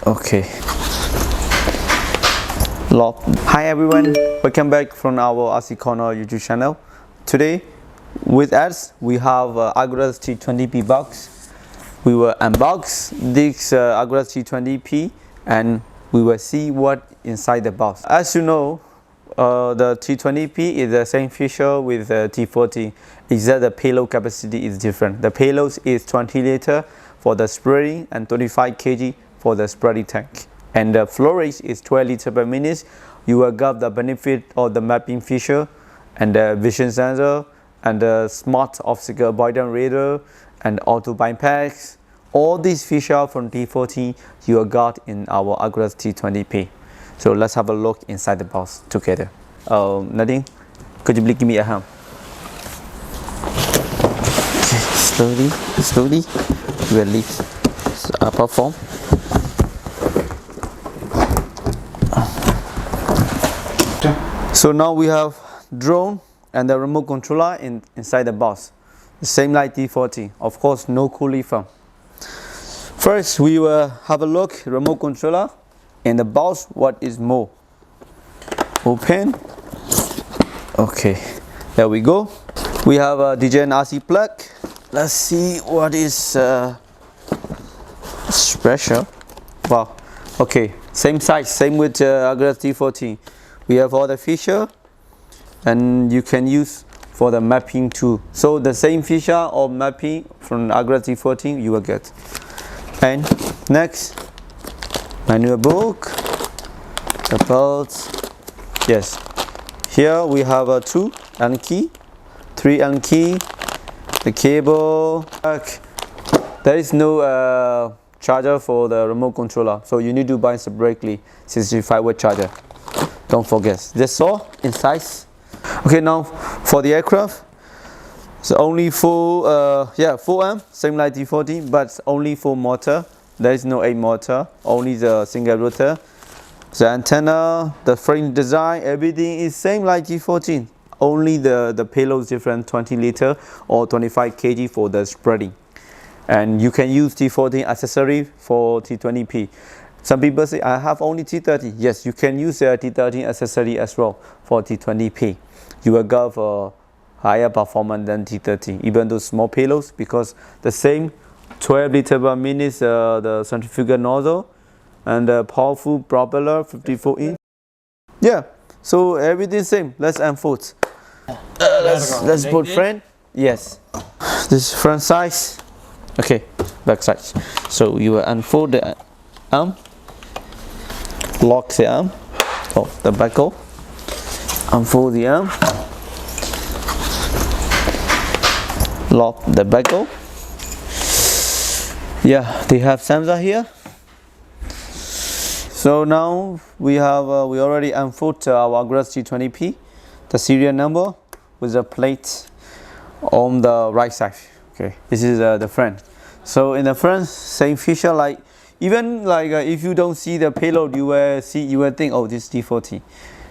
Okay. Lock. Hi everyone, welcome back from our RC Corner YouTube channel. Today with us we have Agras T20P box. We will unbox this Agras T20P and we will see what inside the box. As you know, the T20P is the same feature with the T40, except the payload capacity is different. The payload is 20 liter for the spreading and 25 kg for the spreading tank. And the flow rate is 12 liter per minute. You will get the benefit of the mapping feature and the vision sensor and the smart obstacle avoidance radar and auto bypass. All these features from T40 you will get in our Agras T20P. So let's have a look inside the box together. Nadine, could you please give me a hand? Okay, slowly release the upper form. So now we have drone and the remote controller inside the box. The same like T40, of course no cooling fan. First we will have a look remote controller. In the box, what is more? Open. Okay, there we go. We have a DJI RC plug. Let's see what is special. Wow. Okay, same size, same with Agras T40. We have all the feature, and you can use for the mapping too. So the same feature of mapping from Agras T40 you will get. And next, manual book, the belts. Yes, here we have a 2 Allen key, 3 Allen key, the cable. There is no charger for the remote controller, so you need to buy separately 65-watt charger. Don't forget. That's all inside. Okay, now for the aircraft, it's only 4 amp, same like T40, but only 4 motor. There is no 8 motor, only the single rotor. The antenna, the frame design, everything is same like T14. Only the payload is different, 20 liter or 25 kg for the spreading. And you can use T14 accessory for T20P. Some people say, I have only T30. Yes, you can use the T30 accessory as well for T20P. You will get a higher performance than T30, even though small payloads, because the same 12 liter per minute the centrifugal nozzle and the powerful propeller 54 inch. Yeah, so everything same. Let's unfold. Let's put front. Yes, this is front side. Okay, back side. So you will unfold the arm, lock the arm of the buckle, unfold the arm, lock the buckle. Yeah, they have sensor here. So now we have we already unfold our Agras T20P, the serial number with the plate on the right side. Okay, this is the front. So in the front, same feature, like even like if you don't see the payload, you will think, oh, this is T40.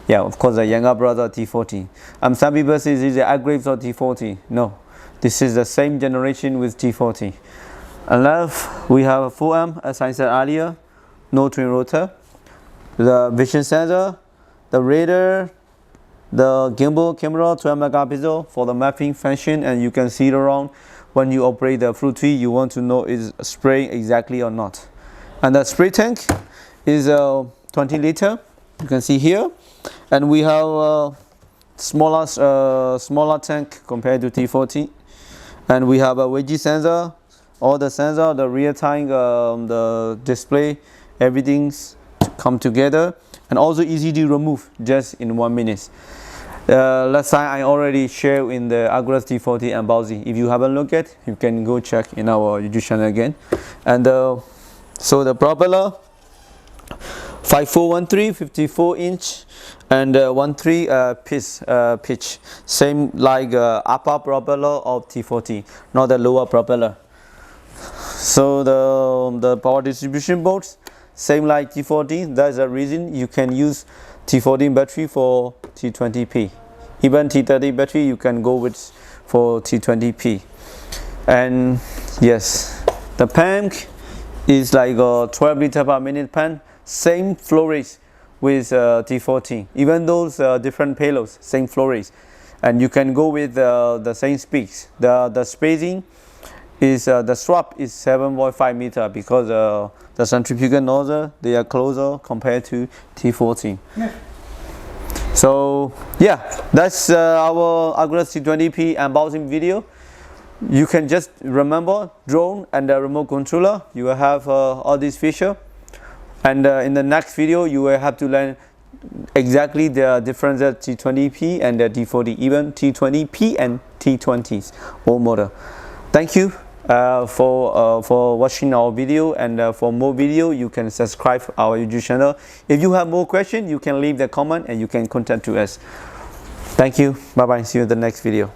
Yeah, of course the younger brother T40. Some people say this is the Agras or T40. No, this is the same generation with T40. And left we have a 4 amp, as I said earlier, no twin rotor, the vision sensor, the radar, the gimbal camera 12 megapixel for the mapping function, and you can see it around when you operate the fruit tree. You want to know is spraying exactly or not. And the spray tank is 20 liter. You can see here, and we have a smaller tank compared to T40, and we have a wedgie sensor. All the sensor, the rear time, the display, everything's come together, and also easy to remove just in 1 minute. Last time I already shared in the Agras T40 unboxing. If you haven't looked at, you can go check in our YouTube channel again. And so the propeller 5413 54 inch and 13 pitch, same like upper propeller of T40, not the lower propeller. So the power distribution boards same like T40. That's the reason you can use T40 battery for T20P. Even T30 battery you can go with for T20P. And yes, the tank is like a 12 liter per minute pan. Same flow rate with T14. Even those different payloads, same flow rate. And you can go with the same speeds. The spacing is the swap is 7.5 meter because the centrifugal nozzle, they are closer compared to T14. Yeah. So yeah, that's our Agras T20P unboxing video. You can just remember drone and the remote controller. You will have all these features, and in the next video you will have to learn exactly the difference of T20P and the T40, even T20P and T20s all model. Thank you for watching our video, and for more video you can subscribe our YouTube channel. If you have more questions, you can leave the comment and you can contact to us. Thank you. Bye bye. See you in the next video.